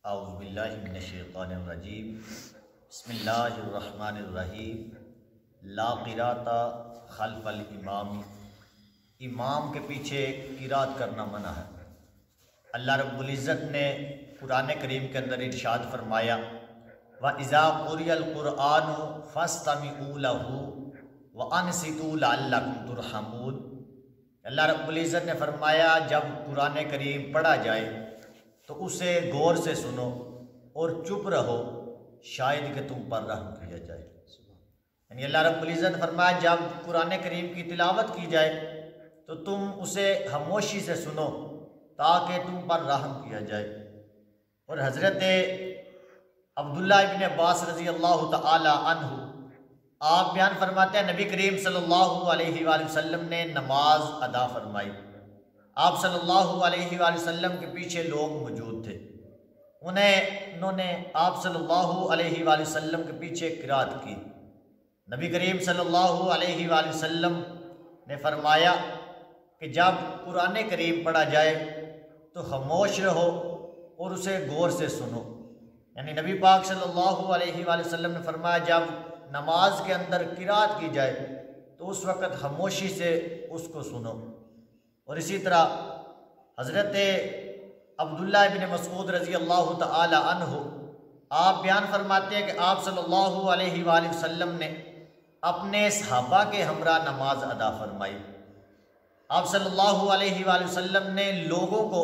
اعوذ باللہ من الشیطان الرجیم بسم اللہ الرحمن الرحیم لا قراءۃ خلف الامام، امام کے پیچھے قرات کرنا منع ہے۔ اللہ رب العزت نے قرآن کریم کے اندر ارشاد فرمایا وَإِذَا قُرِئَ الْقُرْآنُ فَاسْتَمِعُوا لَهُ وَأَنصِتُوا لَعَلَّكُمْ تُرْحَمُونَ۔ اللہ رب العزت نے فرمایا جب قرآن کریم پڑھا جائے تو اسے غور سے سنو اور چپ رہو شاید کہ تم پر رحم کیا جائے۔ یعنی اللہ رب العزت نے فرمایا جب قرآن کریم کی تلاوت کی جائے تو تم اسے خاموشی سے سنو تاکہ تم پر رحم کیا جائے۔ اور حضرت عبداللہ ابن عباس رضی اللہ تعالی عنہ آپ بیان فرماتے ہیں نبی کریم صلی اللہ علیہ وآلہ وسلم نے نماز ادا فرمائی۔ آپ صلی اللہ علیہ وآلہ وسلم کے پیچھے لوگ موجود تھے، انہوں نے آپ صلی اللہ علیہ وآلہ وسلم کے پیچھے قرات کی۔ نبی کریم صلی اللہ علیہ وآلہ وسلم نے فرمایا کہ جب قرآن کریم پڑھا جائے تو خاموش رہو اور اسے غور سے سنو۔ یعنی نبی پاک صلی اللہ علیہ وآلہ وسلم نے فرمایا جب نماز کے اندر قرات کی جائے تو اس وقت خاموشی سے اس کو سنو۔ اور اسی طرح حضرت عبداللہ ابن مسعود رضی اللہ تعالی عنہ آپ بیان فرماتے ہیں کہ آپ صلی اللہ علیہ وآلہ وسلم نے اپنے صحابہ کے ہمراہ نماز ادا فرمائی۔ آپ صلی اللہ علیہ وآلہ وسلم نے لوگوں کو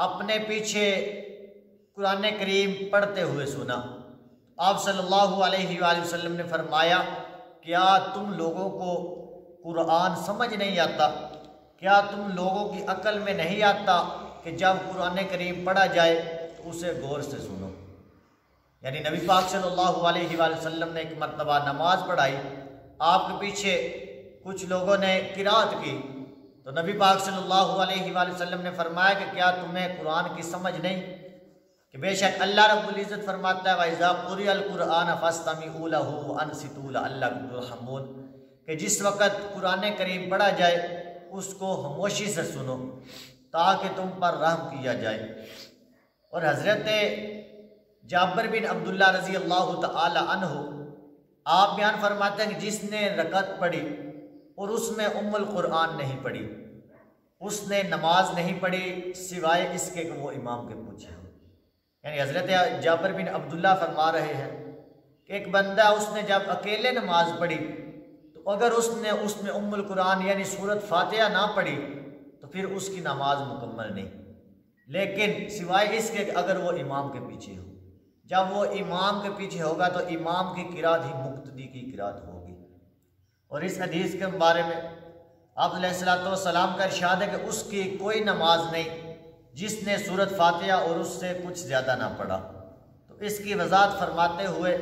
اپنے پیچھے قرآن کریم پڑھتے ہوئے سنا۔ آپ صلی اللہ علیہ وآلہ وسلم نے فرمایا کیا تم لوگوں کو قرآن سمجھ نہیں آتا؟ کیا تم لوگوں کی عقل میں نہیں آتا کہ جب قرآن کریم پڑھا جائے تو اسے غور سے سنو؟ یعنی نبی پاک صلی اللہ علیہ وآلہ وسلم نے ایک مرتبہ نماز پڑھائی، آپ کے پیچھے کچھ لوگوں نے قرات کی تو نبی پاک صلی اللہ علیہ وآلہ وسلم نے فرمایا کہ کیا تمہیں قرآن کی سمجھ نہیں کہ بے شک اللہ رب العزت فرماتا ہے وَإِذَا قُرِئَ الْقُرْآنَ فَاسْتَمِعُوا لَهُ وَأَنصِتُوا لَعَلَّكُمْ تُرْحَمُونَ کہ جس وقت قرآن کریم پڑھا جائے اس کو خاموشی سے سنو تاکہ تم پر رحم کیا جائے۔ اور حضرت جابر بن عبداللہ رضی اللہ تعالی عنہ آپ بیان فرماتے ہیں کہ جس نے رکعت پڑھی اور اس میں ام القرآن نہیں پڑھی، اس نے نماز نہیں پڑھی سوائے اس کے کہ وہ امام کے پیچھے ہو۔ یعنی حضرت جابر بن عبداللہ فرما رہے ہیں کہ ایک بندہ اس نے جب اکیلے نماز پڑھی تو اگر اس نے اس میں ام القرآن یعنی سورۃ فاتحہ نہ پڑھی تو پھر اس کی نماز مکمل نہیں، لیکن سوائے اس کے کہ اگر وہ امام کے پیچھے ہو۔ جب وہ امام کے پیچھے ہوگا تو امام کی قرات ہی مقتدی کی قرات ہوگی۔ اور اس حدیث کے بارے میں آپ علیہ السلام کا ارشاد ہے کہ اس کی کوئی نماز نہیں جس نے سورۃ فاتحہ اور اس سے کچھ زیادہ نہ پڑھا۔ تو اس کی وضاحت فرماتے ہوئے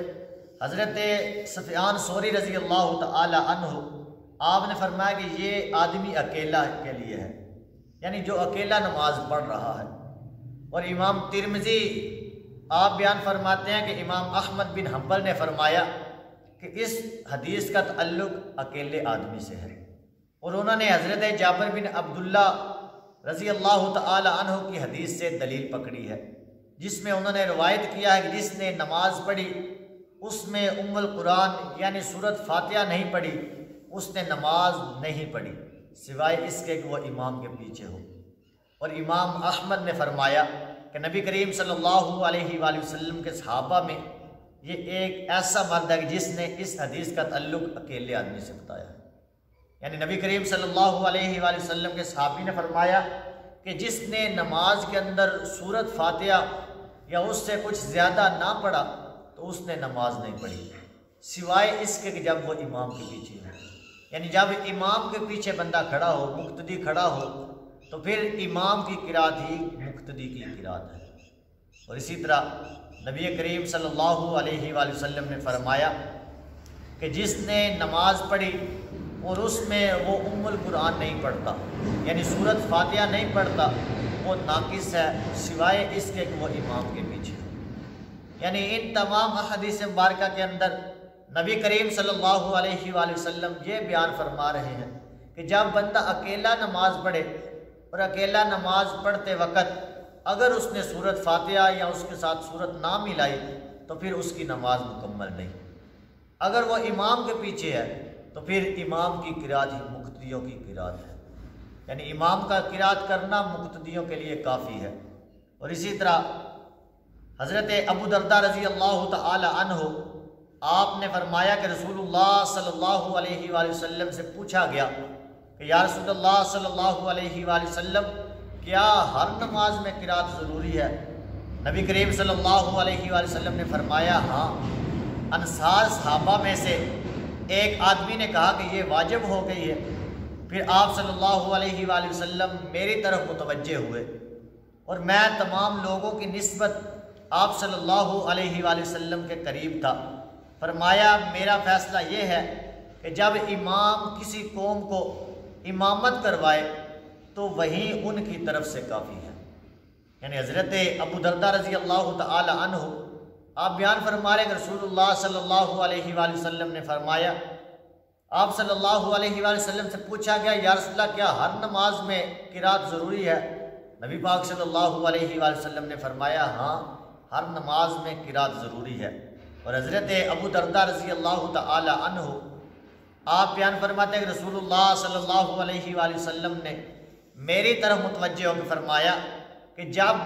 حضرت سفیان ثوری رضی اللہ تعالی عنہ آپ نے فرمایا کہ یہ آدمی اکیلا کے لیے ہے، یعنی جو اکیلا نماز پڑھ رہا ہے۔ اور امام ترمذی آپ بیان فرماتے ہیں کہ امام احمد بن حنبل نے فرمایا کہ اس حدیث کا تعلق اکیلے آدمی سے ہے، اور انہوں نے حضرت جابر بن عبداللہ رضی اللہ تعالی عنہ کی حدیث سے دلیل پکڑی ہے جس میں انہوں نے روایت کیا ہے کہ جس نے نماز پڑھی اس میں ام القرآن یعنی سورۃ فاتحہ نہیں پڑھی اس نے نماز نہیں پڑھی سوائے اس کے کہ وہ امام کے پیچھے ہو۔ اور امام احمد نے فرمایا کہ نبی کریم صلی اللہ علیہ وآلہ وسلم کے صحابہ میں یہ ایک ایسا مرد ہے جس نے اس حدیث کا تعلق اکیلے آدمی سے بتایا ہے۔ یعنی نبی کریم صلی اللہ علیہ وآلہ وسلم کے صحابی نے فرمایا کہ جس نے نماز کے اندر سورۃ فاتحہ یا اس سے کچھ زیادہ نہ پڑھا تو اس نے نماز نہیں پڑھی سوائے اس کے کہ جب وہ امام کے پیچھے ہو۔ یعنی جب امام کے پیچھے بندہ کھڑا ہو، مقتدی کھڑا ہو، تو پھر امام کی قرات ہی مقتدی کی قرات ہے۔ اور اسی طرح نبی کریم صلی اللہ علیہ وآلہ وسلم نے فرمایا کہ جس نے نماز پڑھی اور اس میں وہ ام القرآن نہیں پڑھتا یعنی سورۃ فاتحہ نہیں پڑھتا وہ ناقص ہے سوائے اس کے کہ وہ امام کے پیچھے ہو۔ یعنی ان تمام احادیث مبارکہ کے اندر نبی کریم صلی اللہ علیہ وآلہ وسلم یہ بیان فرما رہے ہیں کہ جب بندہ اکیلا نماز پڑھے اور اکیلا نماز پڑھتے وقت اگر اس نے سورۃ فاتحہ یا اس کے ساتھ سورت نہ ملائی تو پھر اس کی نماز مکمل نہیں۔ اگر وہ امام کے پیچھے ہے تو پھر امام کی قرات ہی مقتدیوں کی قرات ہے، یعنی امام کا قرات کرنا مقتدیوں کے لیے کافی ہے۔ اور اسی طرح حضرت ابو درداء رضی اللہ تعالی عنہ آپ نے فرمایا کہ رسول اللہ صلی اللہ علیہ وآلہ وسلم سے پوچھا گیا کہ یا رسول اللہ صلی اللہ علیہ وآلہ وسلم، کیا ہر نماز میں قرات ضروری ہے؟ نبی کریم صلی اللہ علیہ وآلہ وسلم نے فرمایا ہاں۔ انصار صحابہ میں سے ایک آدمی نے کہا کہ یہ واجب ہو گئی ہے۔ پھر آپ صلی اللہ علیہ وآلہ وسلم میری طرف متوجہ ہوئے اور میں تمام لوگوں کی نسبت آپ صلی اللہ علیہ وآلہ وسلم کے قریب تھا۔ فرمایا میرا فیصلہ یہ ہے کہ جب امام کسی قوم کو امامت کروائے تو وہی ان کی طرف سے کافی ہے۔ یعنی حضرت ابو درداء رضی اللہ تعالی عنہ آپ بیان فرما رہے کہ رسول اللہ صلی اللہ علیہ وآلہ وسلم نے فرمایا، آپ صلی اللہ علیہ وآلہ وسلم سے پوچھا گیا یا رسول اللہ کیا ہر نماز میں قرات ضروری ہے؟ نبی پاک صلی اللہ علیہ وآلہ وسلم نے فرمایا ہاں، ہر نماز میں قرات ضروری ہے۔ اور حضرت ابو درداء رضی اللہ تعالی عنہ آپ بیان فرماتے ہیں کہ رسول اللہ صلی اللہ علیہ وآلہ وسلم نے میری طرف متوجہ ہو کے فرمایا کہ جب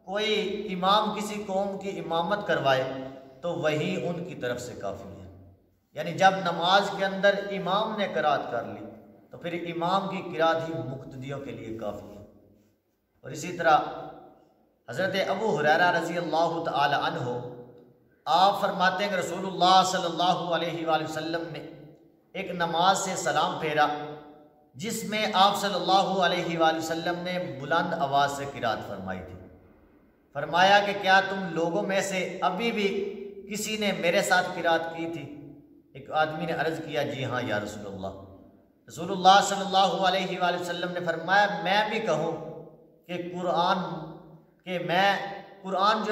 کوئی امام کسی قوم کی امامت کروائے تو وہی ان کی طرف سے کافی ہے۔ یعنی جب نماز کے اندر امام نے قرات کر لی تو پھر امام کی قرات ہی مقتدیوں کے لیے کافی ہے۔ اور اسی طرح حضرت ابو ہریرہ رضی اللہ تعالی عنہ آپ فرماتے ہیں کہ رسول اللہ صلی اللہ علیہ وآلہ وسلم نے ایک نماز سے سلام پھیرا جس میں آپ صلی اللہ علیہ وآلہ وسلم نے بلند آواز سے قرات فرمائی تھی۔ فرمایا کہ کیا تم لوگوں میں سے ابھی بھی کسی نے میرے ساتھ قرات کی تھی؟ ایک آدمی نے عرض کیا جی ہاں یا رسول اللہ۔ رسول اللہ صلی اللہ علیہ وآلہ وسلم نے فرمایا میں بھی کہوں کہ قرآن جو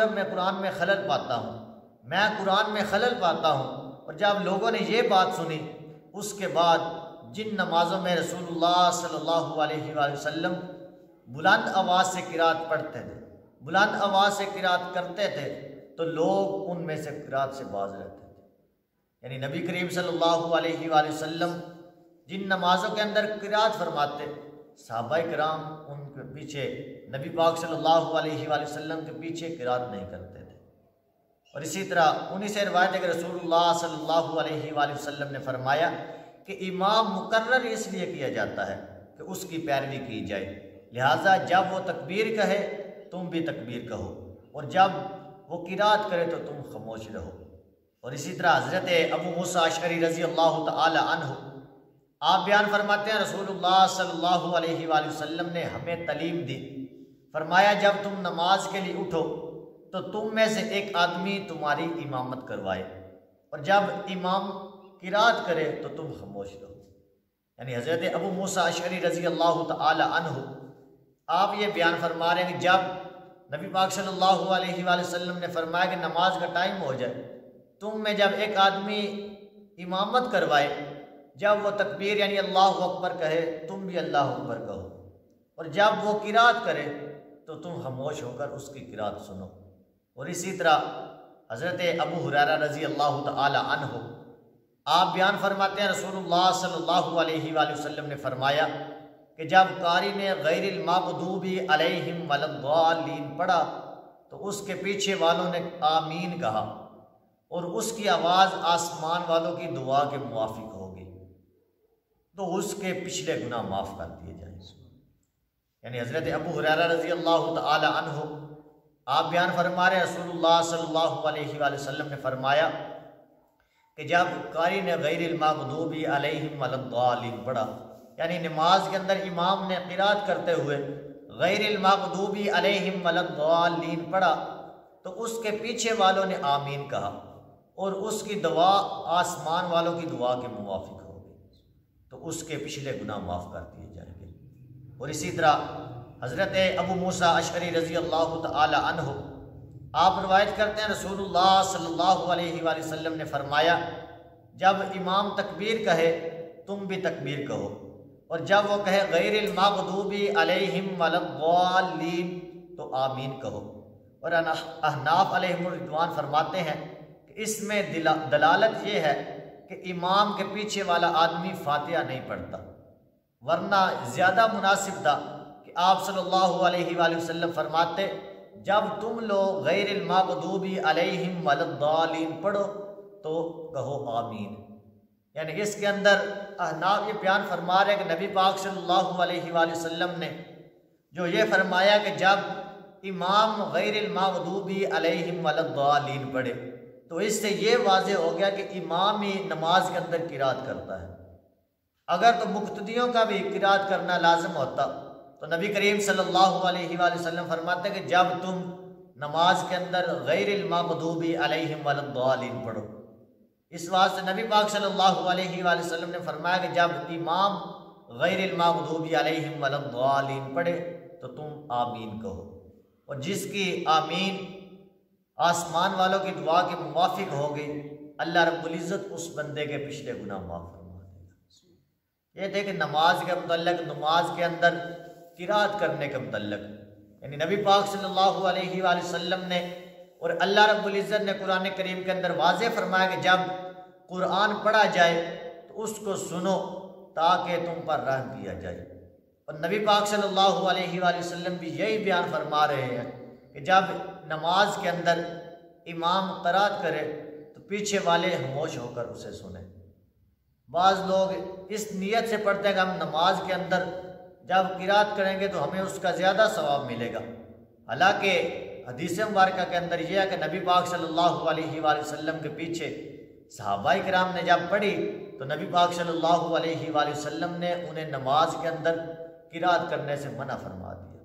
ہے میں قرآن میں خلل پاتا ہوں، میں قرآن میں خلل پاتا ہوں۔ اور جب لوگوں نے یہ بات سنی اس کے بعد جن نمازوں میں رسول اللہ صلی اللہ علیہ وآلہ وسلم بلند آواز سے قرات پڑھتے تھے، بلند آواز سے قرات کرتے تھے، تو لوگ ان میں سے قرات سے باز رہتے تھے۔ یعنی نبی کریم صلی اللہ علیہ وآلہ وسلم جن نمازوں کے اندر قرات فرماتے، صحابہ کرام ان کے پیچھے نبی پاک صلی اللہ علیہ وآلہ وسلم کے پیچھے قرات نہیں کرتے تھے۔ اور اسی طرح انہی سے روایت ہے کہ رسول اللہ صلی اللہ علیہ وآلہ وسلم نے فرمایا کہ امام مقرر اس لیے کیا جاتا ہے کہ اس کی پیروی کی جائے، لہٰذا جب وہ تکبیر کہے تم بھی تکبیر کہو، اور جب وہ قرات کرے تو تم خاموش رہو۔ اور اسی طرح حضرت ابو موسیٰ اشعری رضی اللہ تعالی عنہ آپ بیان فرماتے ہیں رسول اللہ صلی اللہ علیہ وآلہ وسلم نے ہمیں تعلیم دی، فرمایا جب تم نماز کے لیے اٹھو تو تم میں سے ایک آدمی تمہاری امامت کروائے، اور جب امام قرات کرے تو تم خاموش رہو۔ یعنی حضرت ابو موسیٰ اشعری رضی اللہ تعالی عنہ آپ یہ بیان فرما رہے ہیں کہ جب نبی پاک صلی اللہ علیہ وآلہ وسلم نے فرمایا کہ نماز کا ٹائم ہو جائے، تم میں جب ایک آدمی امامت کروائے، جب وہ تکبیر یعنی اللہ اکبر کہے تم بھی اللہ اکبر کہو، اور جب وہ قرات کرے تو تم خاموش ہو کر اس کی قرات سنو۔ اور اسی طرح حضرت ابو ہریرہ رضی اللہ تعالی عنہ آپ بیان فرماتے ہیں رسول اللہ صلی اللہ علیہ وآلہ وسلم نے فرمایا کہ جب قاری نے غیر المغضوب علیہم ولا الضالین پڑھا تو اس کے پیچھے والوں نے آمین کہا، اور اس کی آواز آسمان والوں کی دعا کے موافق ہوگی تو اس کے پچھلے گناہ معاف کر دیے جائیں۔ یعنی حضرت ابو ہریرہ رضی اللہ تعالی عنہ آپ بیان فرما رہے رسول اللہ صلی اللہ علیہ وآلہ وسلم نے فرمایا کہ جب قاری نے غیر المغضوب علیہم ولا الضالین پڑھا، یعنی نماز کے اندر امام نے قرات کرتے ہوئے غیر المغضوب علیہم ولا الضالین پڑھا تو اس کے پیچھے والوں نے آمین کہا، اور اس کی دعا آسمان والوں کی دعا کے موافق ہوگی تو اس کے پچھلے گناہ معاف کر دیے جائیں گے۔ اور اسی طرح حضرت ابو موسیٰ اشعری رضی اللہ تعالی عنہ آپ روایت کرتے ہیں رسول اللہ صلی اللہ علیہ وآلہ وسلم نے فرمایا جب امام تکبیر کہے تم بھی تکبیر کہو، اور جب وہ کہے غیر المغضوب علیہم ولا الضالین تو آمین کہو۔ اور احناف علیہم الرضوان فرماتے ہیں کہ اس میں دلالت یہ ہے کہ امام کے پیچھے والا آدمی فاتحہ نہیں پڑھتا، ورنہ زیادہ مناسب تھا کہ آپ صلی اللہ علیہ وآلہ وسلم فرماتے جب تم لوگ غیر المغضوب علیہم ولا الضالین پڑھو تو کہو آمین۔ یعنی اس کے اندر احناف یہ بیان فرما رہے ہیں کہ نبی پاک صلی اللہ علیہ وآلہ وسلم نے جو یہ فرمایا کہ جب امام غیر المغضوب علیہم ولا الضالین پڑھے تو اس سے یہ واضح ہو گیا کہ امام ہی نماز کے اندر قرات کرتا ہے۔ اگر تو مقتدیوں کا بھی قرات کرنا لازم ہوتا تو نبی کریم صلی اللہ علیہ وآلہ وسلم فرماتے کہ جب تم نماز کے اندر غیر المغضوب علیہم ولا الضالین پڑھو۔ اس واسطے نبی پاک صلی اللہ علیہ وآلہ وسلم نے فرمایا کہ جب امام غیر المغضوب علیہم ولا الضالین پڑھے تو تم آمین کہو، اور جس کی آمین آسمان والوں کی دعا کے موافق ہو گئی اللہ رب العزت اس بندے کے پچھلے گناہ معاف فرما دے گا۔ یہ تھے کہ نماز کے متعلق، نماز کے اندر قرات کرنے کے متعلق، یعنی نبی پاک صلی اللہ علیہ وآلہ وسلم نے اور اللہ رب العزت نے قرآن کریم کے اندر واضح فرمایا کہ جب قرآن پڑھا جائے تو اس کو سنو تاکہ تم پر رحم کیا جائے۔ اور نبی پاک صلی اللہ علیہ وآلہ وسلم بھی یہی بیان فرما رہے ہیں کہ جب نماز کے اندر امام قرات کرے تو پیچھے والے خاموش ہو کر اسے سنیں۔ بعض لوگ اس نیت سے پڑھتے ہیں کہ ہم نماز کے اندر جب قرات کریں گے تو ہمیں اس کا زیادہ ثواب ملے گا، حالانکہ حدیث مبارکہ کے اندر یہ ہے کہ نبی پاک صلی اللہ علیہ وآلہ وسلم کے پیچھے صحابہ کرام نے جب پڑھی تو نبی پاک صلی اللہ علیہ وآلہ وسلم نے انہیں نماز کے اندر قرات کرنے سے منع فرما دیا۔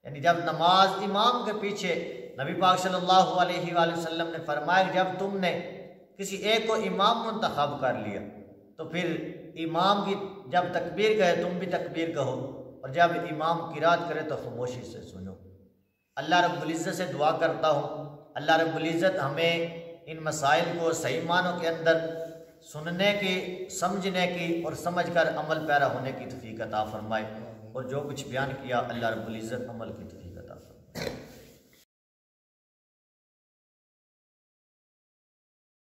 یعنی جب نماز امام کے پیچھے نبی پاک صلی اللہ علیہ وآلہ وسلم نے فرمایا کہ جب تم نے کسی ایک کو امام منتخب کر لیا تو پھر امام کی جب تکبیر کہے تم بھی تکبیر کہو، اور جب امام قرات کرے تو خاموشی سے سنو۔ اللہ رب العزت سے دعا کرتا ہوں اللہ رب العزت ہمیں ان مسائل کو صحیح معنوں کے اندر سننے کی، سمجھنے کی اور سمجھ کر عمل پیرا ہونے کی توفیق عطا فرمائے، اور جو کچھ بیان کیا اللہ رب العزت عمل کی توفیق عطا فرمائے۔